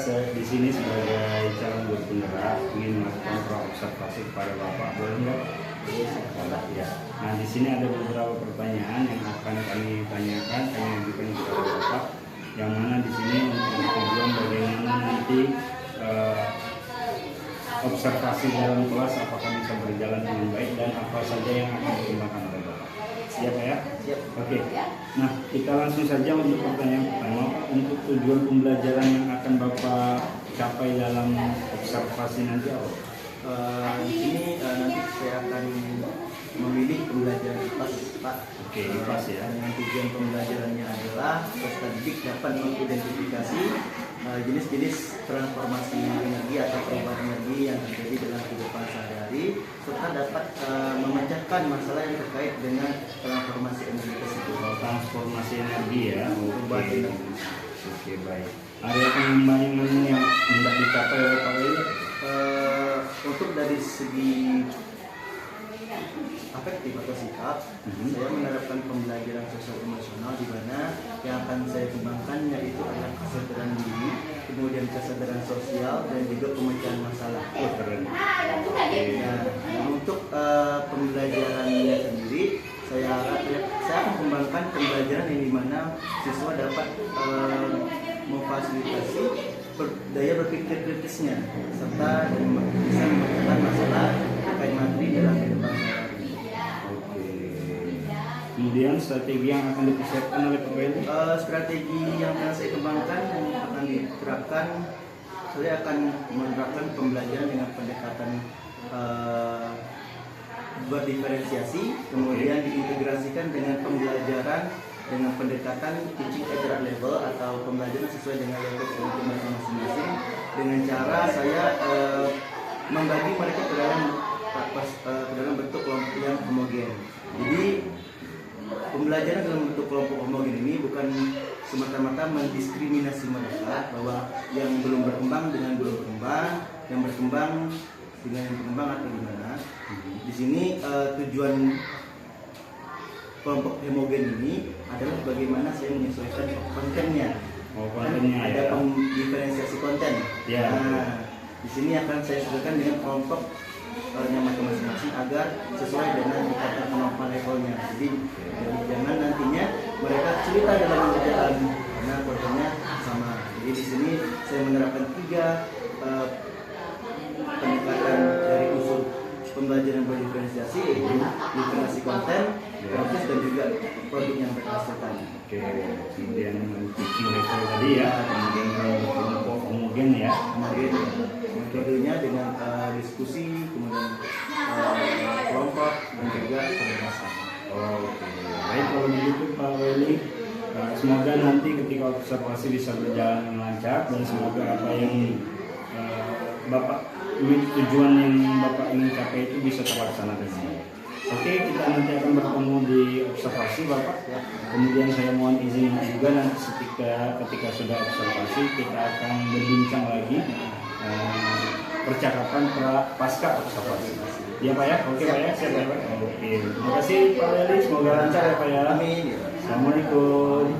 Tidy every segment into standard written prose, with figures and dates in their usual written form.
di sini sebagai calon guru penggerak ingin melakukan observasi kepada Bapak, boleh nggak? Ya. Nah, di sini ada beberapa pertanyaan yang akan kami tanyakan, kami ajukan kepada Bapak, yang mana di sini untuk tujuan bagaimana nanti observasi dalam kelas apakah bisa berjalan dengan baik dan apa saja yang akan digunakan oleh Bapak. Siap ya? Siap. Oke. Nah, kita langsung saja untuk pertanyaan pertama. Untuk tujuan pembelajaran yang akan Bapak capai dalam observasi nanti apa? Di sini nanti saya akan memilih pembelajaran IPA, Pak. Oke, IPA ya. Dengan tujuan pembelajarannya adalah peserta didik dapat mengidentifikasi jenis-jenis transformasi energi atau perubahan energi yang terjadi dalam kehidupan sehari-hari, serta dapat memecahkan masalah yang terkait dengan transformasi energi tersebut. Transformasi energi ya. Perubahan energi. Oke, baik. Ada pengembangan yang hendak dicapai oleh Pak Weli? Untuk dari segi afektif atau sikap, saya menerapkan pembelajaran sosial emosional di mana yang akan saya kembangkan yaitu adalah kesadaran diri, kemudian kesadaran sosial dan juga pemecahan masalah. Keren. Nah, untuk pembelajarannya sendiri, saya akan kembangkan pembelajaran yang dimana siswa dapat memfasilitasi daya berpikir kritisnya serta bisa memecahkan masalah terkait materi dalam kehidupan sehari-hari. Oke. Kemudian strategi yang akan dipersiapkan oleh Pak Weli? Strategi yang akan saya kembangkan yang akan diterapkan, saya akan menerapkan pembelajaran dengan pendekatan berdiferensiasi, kemudian diintegrasikan dengan pembelajaran dengan pendekatan teaching at the level atau pembelajaran sesuai dengan level mereka masing-masing, dengan cara saya membagi mereka ke dalam bentuk kelompok yang homogen. Jadi pembelajaran dalam bentuk kelompok homogen ini bukan semata-mata mendiskriminasi mereka bahwa yang belum berkembang dengan belum berkembang, yang berkembang dengan yang berkembang atau gimana. Di sini tujuan kelompok homogen ini adalah bagaimana saya menyesuaikan kontennya. Kontennya ada diferensiasi konten. Ya. Nah, di sini akan saya sesuaikan dengan kelompok yang masing-masing agar sesuai dengan tingkatan kemampuan levelnya. Jadi jangan nantinya mereka cerita dalam pekerjaan karena kontennya sama. Jadi di sini saya menerapkan 3 pendekatan dari unsur pembelajaran berdiferensiasi, yaitu diferensiasi konten, proses dan juga produk yang berhasilkan. Oke, kemudian teaching level tadi ya, kemudian kelompok homogen ya. Kemudian metodenya dengan diskusi, kemudian kelompok dan juga pembahasan. Oke, baik kalau begitu Pak Weli, semoga nanti ketika observasi bisa berjalan dengan lancar dan semoga apa yang tujuan yang Bapak ingin capai itu bisa terlaksana dengan baik. Oke, kita nanti akan bertemu di observasi Bapak. Kemudian saya mohon izin juga nanti ketika sudah observasi kita akan berbincang lagi percakapan pasca observasi. Ya Pak ya, oke Pak ya, siap ya Pak. Oke, terima kasih Pak Weli, semoga lancar ya Pak ya. Amin. Assalamualaikum.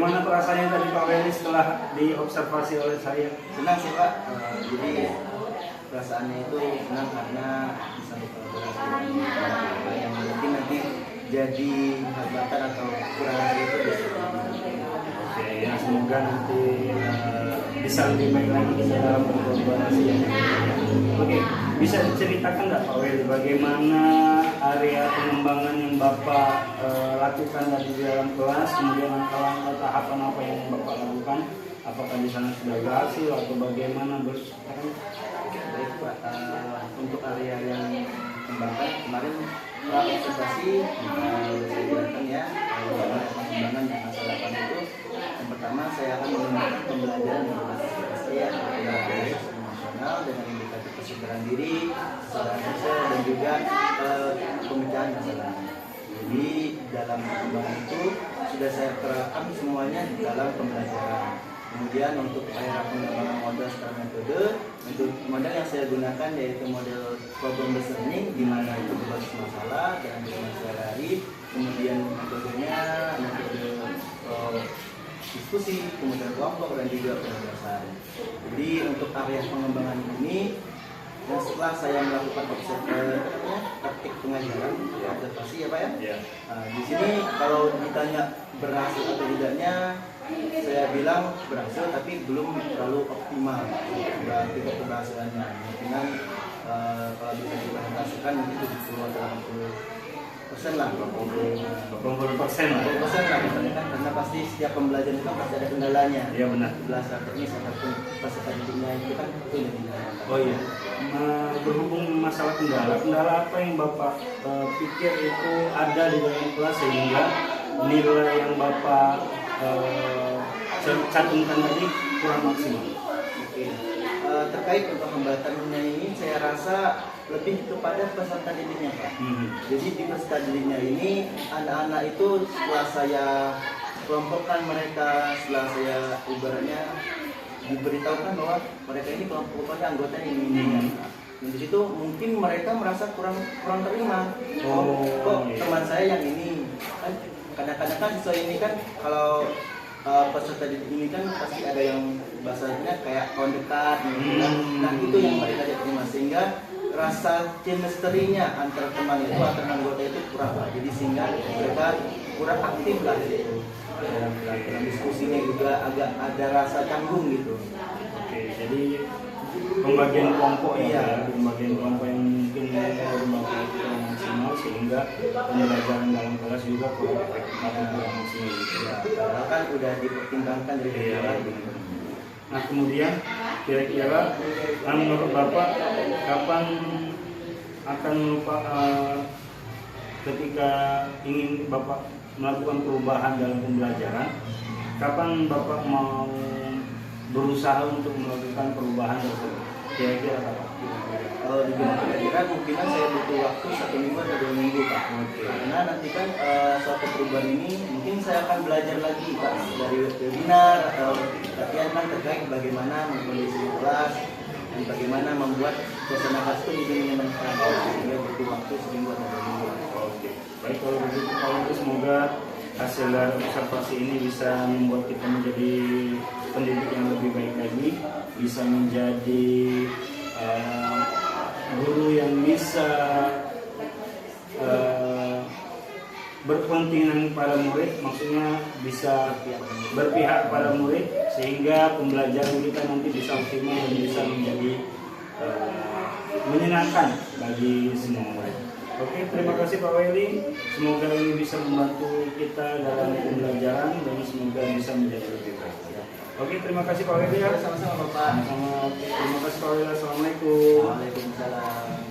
Bagaimana perasaannya tadi Pak Welly setelah diobservasi oleh saya? Senang sih Pak. Jadi perasaannya itu senang karena bisa berkolaborasi dengan apa yang mungkin nanti jadi hambatan atau kurang itu bisa. Oke, ya semoga nanti bisa lebih baik lagi kita dalam berkolaborasi ya. Oke, bisa diceritakan nggak Pak Welly bagaimana area pengembangan yang Bapak lakukan tadi di dalam kelas, kemudian langkah-langkah tahapan apa yang Bapak lakukan, apakah di sana sudah berhasil atau bagaimana Baik Pak, untuk area yang kembangkan kemarin observasi saya jelaskan ya pengembangan yang saya lakukan itu yang pertama saya akan menggunakan pembelajaran yang berbasis ya emosional dengan indikator kesadaran diri, kesadaran sosial dan juga pemecahan masalah. Jadi dalam pengembangan itu sudah saya terapkan semuanya di dalam pembelajaran. Kemudian untuk area pengembangan model secara metode, untuk model yang saya gunakan yaitu model problem based learning, di mana itu berbasis masalah dan berbasis sehari. Kemudian metodenya metode diskusi, kemudian kelompok dan juga penjelasan. Jadi untuk area pengembangan ini, dan setelah saya melakukan praktik pengajaran, observasi ya Pak ya. Ya. Di sini kalau ditanya berhasil atau tidaknya, saya bilang berhasil tapi belum terlalu optimal tingkat keberhasilannya. Mungkin kalau bisa dipresentasikan mungkin 70 atau 80% lah, 80% lah. 80% lah misalnya kan, karena pasti setiap pembelajaran itu pasti ada kendalanya. Iya benar. Belasan teknis ataupun peserta didiknya itu kan itu yang dinamakan. Oh iya. Berhubung masalah kendala apa yang Bapak pikir itu ada di dalam kelas sehingga nilai yang Bapak cantumkan tadi kurang maksimal? Oke. Terkait untuk hambatannya ini saya rasa lebih kepada peserta didiknya Pak. Jadi di peserta didiknya ini anak-anak itu setelah saya kelompokkan mereka, setelah saya ibaratnya diberitahukan bahwa mereka ini kelompoknya anggota ini. Dan di situ mungkin mereka merasa kurang terima. Kok teman saya yang ini? Kan kadang-kadang kan siswa ini kan kalau peserta didik ini kan pasti ada yang bahasanya kayak kawan dekat gitu kan. Nah itu yang mereka tidak terima sehingga rasa chemistry-nya antara teman itu antara anggota itu kurang Pak. Jadi sehingga mereka kurang aktif lah gitu. Dalam diskusinya juga agak ada rasa canggung gitu. Oke, jadi pembagian kelompok ya, pembagian kelompok yang mungkin kurang maksimal sehingga pembelajaran dalam kelas juga kurang efektif atau kurang maksimal gitu ya. Padahal kan udah dipertimbangkan dari awal. Nah kemudian kira-kira menurut Bapak kapan akan ketika ingin Bapak melakukan perubahan dalam pembelajaran, kapan Bapak mau berusaha untuk melakukan perubahan tersebut? Kira-kira kapan? Kalau dibilang kira-kira kemungkinan saya butuh waktu 1 minggu atau 2 minggu Pak. Karena nanti kan suatu perubahan ini mungkin saya akan belajar lagi Pak dari webinar atau latihan kan terkait bagaimana mengkondisi kelas dan bagaimana membuat suasana kelas itu lebih menyenangkan. Sehingga butuh waktu 1 minggu atau 2 minggu. Oke. Baik kalau begitu Pak Welly, semoga hasil dari observasi ini bisa membuat kita menjadi pendidik yang lebih baik lagi, bisa menjadi guru yang bisa berkepentingan pada murid, maksudnya bisa berpihak pada murid sehingga pembelajaran kita nanti bisa optimal dan bisa menjadi menyenangkan bagi semua murid. Oke, terima kasih Pak Welly. Semoga ini bisa membantu kita dalam pembelajaran dan semoga bisa menjadi lebih baik. Oke, terima kasih Pak Welly. Sama-sama Bapak. Terima kasih Pak Welly. Assalamualaikum. Waalaikumsalam.